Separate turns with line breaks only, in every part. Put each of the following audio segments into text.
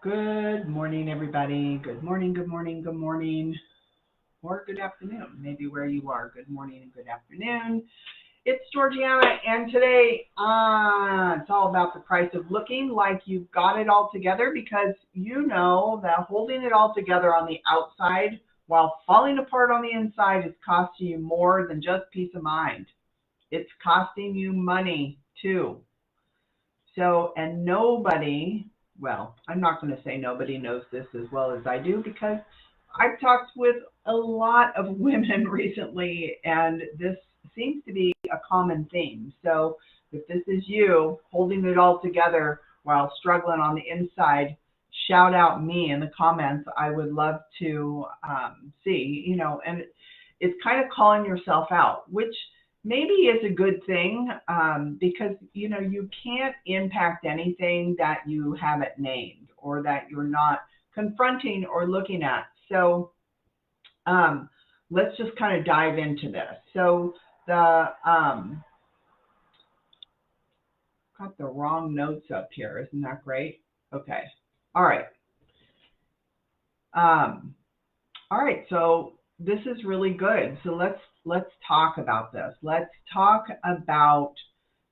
Good morning, everybody. Good morning, good morning, good morning, or good afternoon, maybe where you are. Good morning and good afternoon. It's Georgiana, and today it's all about the price of looking like you've got it all together because you know that holding it all together on the outside while falling apart on the inside is costing you more than just peace of mind. It's costing you money too. So, and nobody, well, I'm not going to say nobody knows this as well as I do because I've talked with a lot of women recently, and this seems to be a common theme. So, if this is you holding it all together while struggling on the inside, shout out me in the comments. I would love to see, and it's kind of calling yourself out, which maybe is a good thing because you can't impact anything that you haven't named or that you're not confronting or looking at. So let's just kind of dive into this. So the got the wrong notes up here. Isn't that great? Okay. All right. All right. So this is really good. So let's talk about this. Let's talk about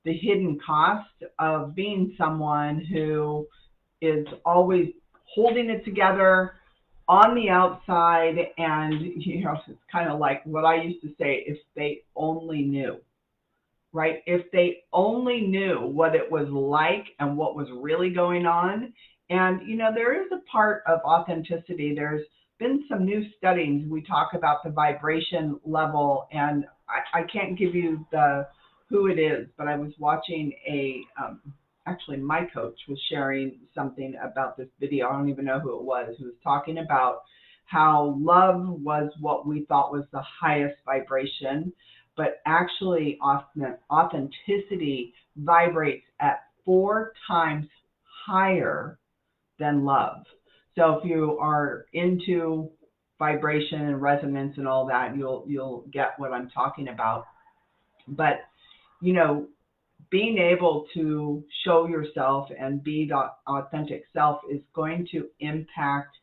the hidden cost of being someone who is always holding it together on the outside, and it's kind of like what I used to say, if they only knew, right? If they only knew what it was like and what was really going on. And there is a part of authenticity. There's been some new studies. We talk about the vibration level, and I can't give you the who it is, but I was watching actually my coach was sharing something about this video. I don't even know who it was, who was talking about how love was what we thought was the highest vibration, but actually authenticity vibrates at 4 times higher than love. So if you are into vibration and resonance and all that, you'll get what I'm talking about. But being able to show yourself and be the authentic self is going to impact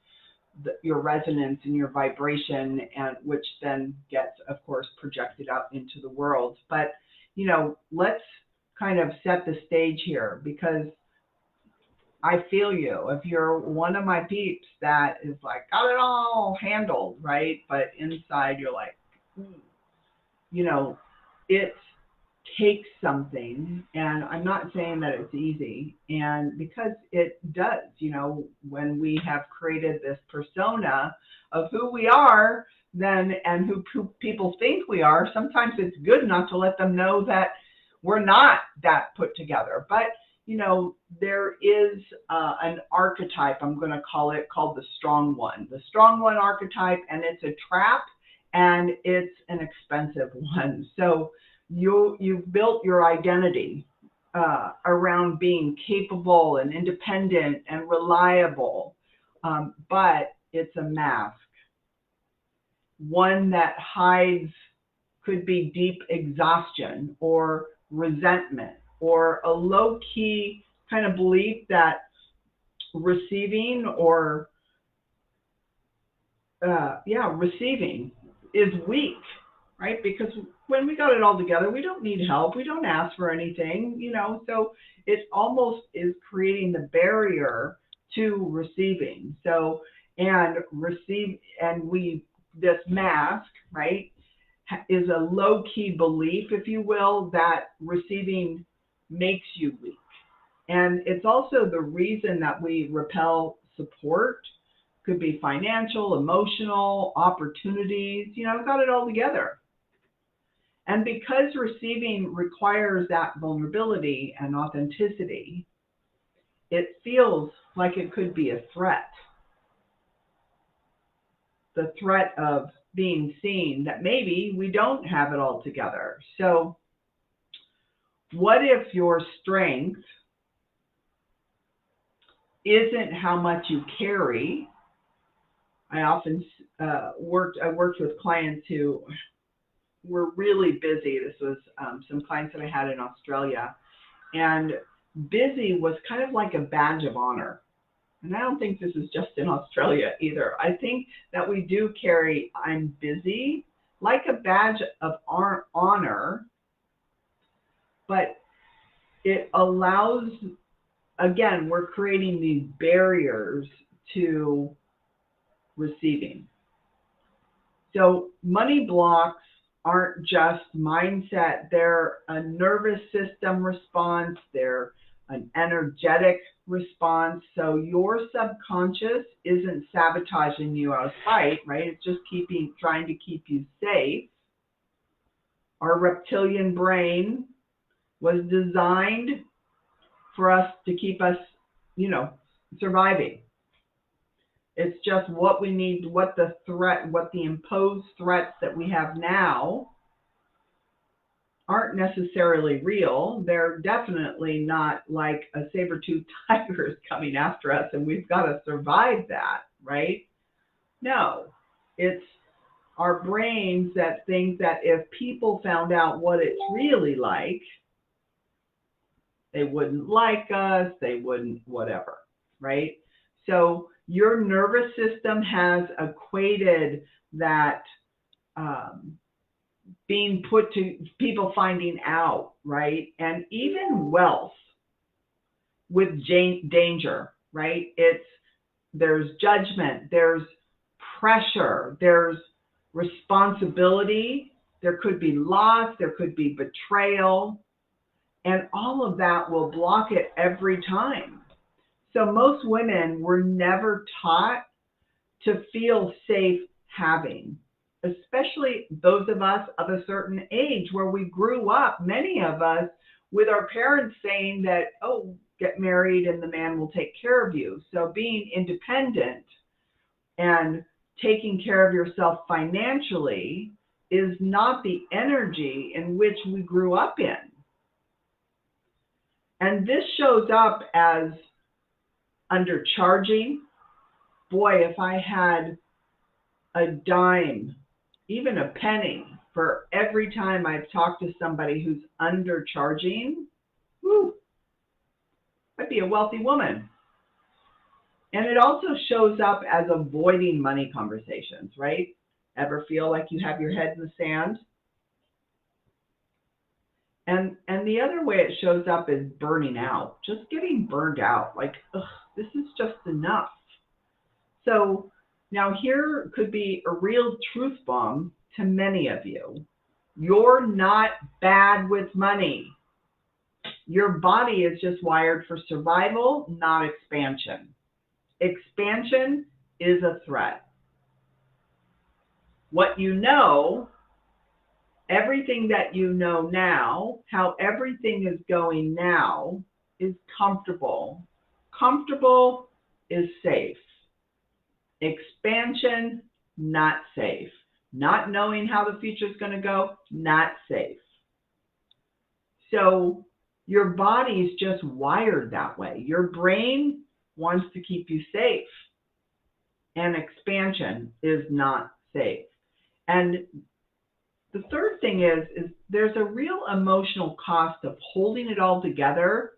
your resonance and your vibration, and which then gets, of course, projected out into the world. But let's kind of set the stage here, because I feel you. If you're one of my peeps that is like, got it all handled, right? But inside you're like, it takes something. And I'm not saying that it's easy. And because it does, when we have created this persona of who we are, then, and who people think we are, sometimes it's good not to let them know that we're not that put together. But there is an archetype, I'm going to call it, called the strong one. The strong one archetype, and it's a trap, and it's an expensive one. So you've built your identity around being capable and independent and reliable, but it's a mask. One that hides, could be deep exhaustion or resentment, or a low-key kind of belief that receiving receiving is weak, right? Because when we got it all together, we don't need help. We don't ask for anything, so it almost is creating the barrier to receiving. So, this mask, right, is a low-key belief, if you will, that receiving makes you weak. And it's also the reason that we repel support. Could be financial, emotional, opportunities. I've got it all together. And because receiving requires that vulnerability and authenticity, it feels like it could be a threat. The threat of being seen that maybe we don't have it all together. So what if your strength isn't how much you carry? I often worked with clients who were really busy. This was some clients that I had in Australia, and busy was kind of like a badge of honor. and I don't think this is just in Australia either. I think that we do carry "I'm busy" like a badge of honor, but it allows, again, we're creating these barriers to receiving. So money blocks aren't just mindset, they're a nervous system response, they're an energetic response. So your subconscious isn't sabotaging you out of spite, right? It's just trying to keep you safe. Our reptilian brain was designed for us to keep us, surviving. It's just what we need, what the imposed threats that we have now aren't necessarily real. They're definitely not like a saber-toothed tiger is coming after us and we've got to survive that, right? No, it's our brains that think that if people found out what it's really like, they wouldn't like us, they wouldn't whatever, right? So your nervous system has equated that being put to people finding out, right? And even wealth with danger, right? There's judgment, there's pressure, there's responsibility, there could be loss, there could be betrayal, and all of that will block it every time. So most women were never taught to feel safe having, especially those of us of a certain age where we grew up, many of us, with our parents saying that, oh, get married and the man will take care of you. So being independent and taking care of yourself financially is not the energy in which we grew up in. And this shows up as undercharging. Boy, if I had a dime, even a penny, for every time I've talked to somebody who's undercharging, whew, I'd be a wealthy woman. And it also shows up as avoiding money conversations, right? Ever feel like you have your head in the sand? And the other way it shows up is burning out, just getting burned out, like, ugh, this is just enough. So now here could be a real truth bomb to many of you. You're not bad with money. Your body is just wired for survival, not expansion. Expansion is a threat. What you know, everything that you know now, how everything is going now, is comfortable. Comfortable is safe. Expansion, not safe. Not knowing how the future is going to go, not safe. So your body is just wired that way. Your brain wants to keep you safe, and expansion is not safe. And the third thing is there's a real emotional cost of holding it all together.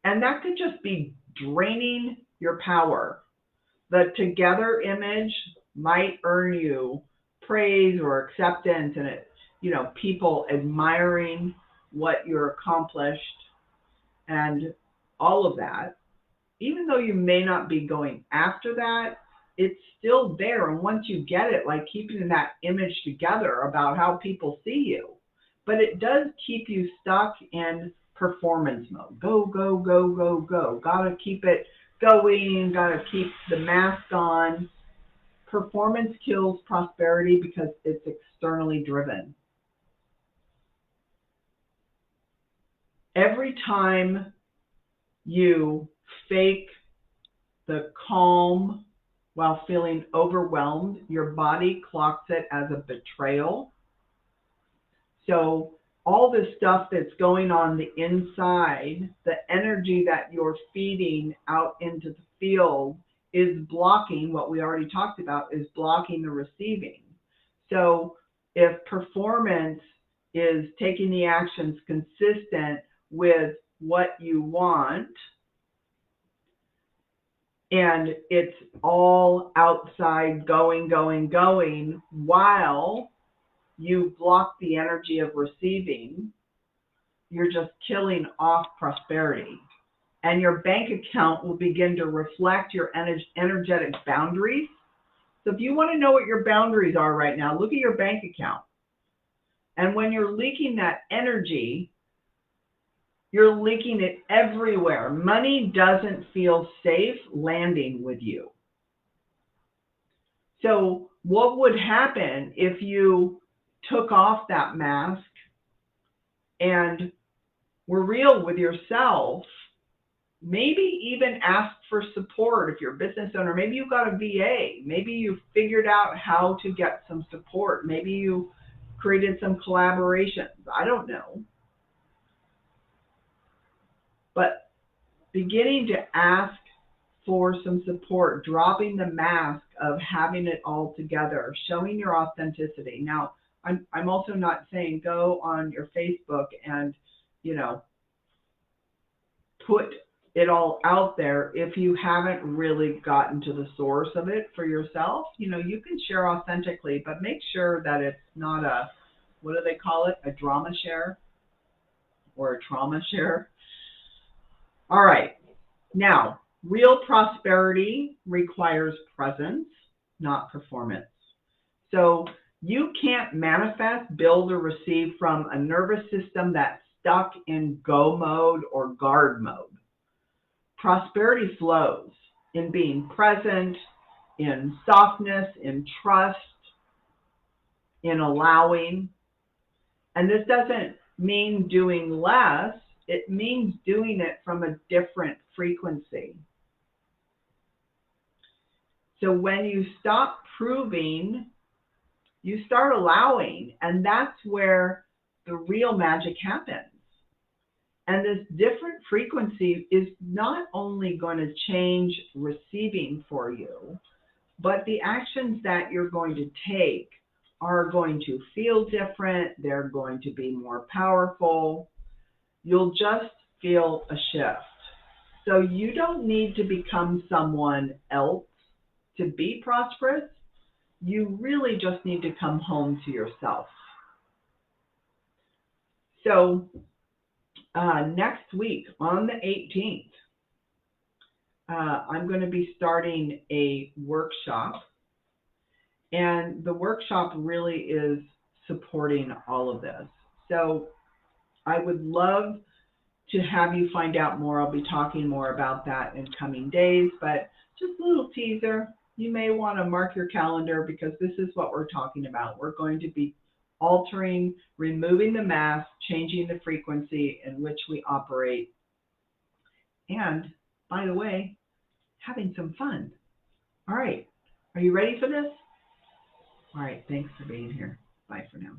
And that could just be draining your power. The together image might earn you praise or acceptance and people admiring what you're accomplished and all of that. Even though you may not be going after that, it's still there. And once you get it, like keeping that image together about how people see you, but it does keep you stuck in performance mode. Go, go, go, go, go. Gotta keep it going, gotta keep the mask on. Performance kills prosperity because it's externally driven. Every time you fake the calm while feeling overwhelmed, your body clocks it as a betrayal. So all this stuff that's going on the inside, the energy that you're feeding out into the field is blocking what we already talked about, is blocking the receiving. So if performance is taking the actions consistent with what you want, and it's all outside going, going, going, while you block the energy of receiving, you're just killing off prosperity. And your bank account will begin to reflect your energetic boundaries. So if you want to know what your boundaries are right now, look at your bank account. And when you're leaking that energy, you're leaking it everywhere. Money doesn't feel safe landing with you. So what would happen if you took off that mask and were real with yourself? Maybe even ask for support if you're a business owner. Maybe you got a VA. Maybe you figured out how to get some support. Maybe you created some collaborations. I don't know. But beginning to ask for some support, dropping the mask of having it all together, showing your authenticity. Now, I'm also not saying go on your Facebook and, put it all out there if you haven't really gotten to the source of it for yourself. You can share authentically, but make sure that it's not a, what do they call it? A drama share or a trauma share. All right. Now, real prosperity requires presence, not performance. So you can't manifest, build, or receive from a nervous system that's stuck in go mode or guard mode. Prosperity flows in being present, in softness, in trust, in allowing. And this doesn't mean doing less. It means doing it from a different frequency. So when you stop proving, you start allowing, and that's where the real magic happens. And this different frequency is not only going to change receiving for you, but the actions that you're going to take are going to feel different. They're going to be more powerful. You'll just feel a shift. So you don't need to become someone else to be prosperous. You really just need to come home to yourself. So next week on the 18th, I'm going to be starting a workshop. And the workshop really is supporting all of this. So I would love to have you find out more. I'll be talking more about that in coming days, but just a little teaser. You may want to mark your calendar because this is what we're talking about. We're going to be altering, removing the mask, changing the frequency in which we operate. And by the way, having some fun. All right. Are you ready for this? All right. Thanks for being here. Bye for now.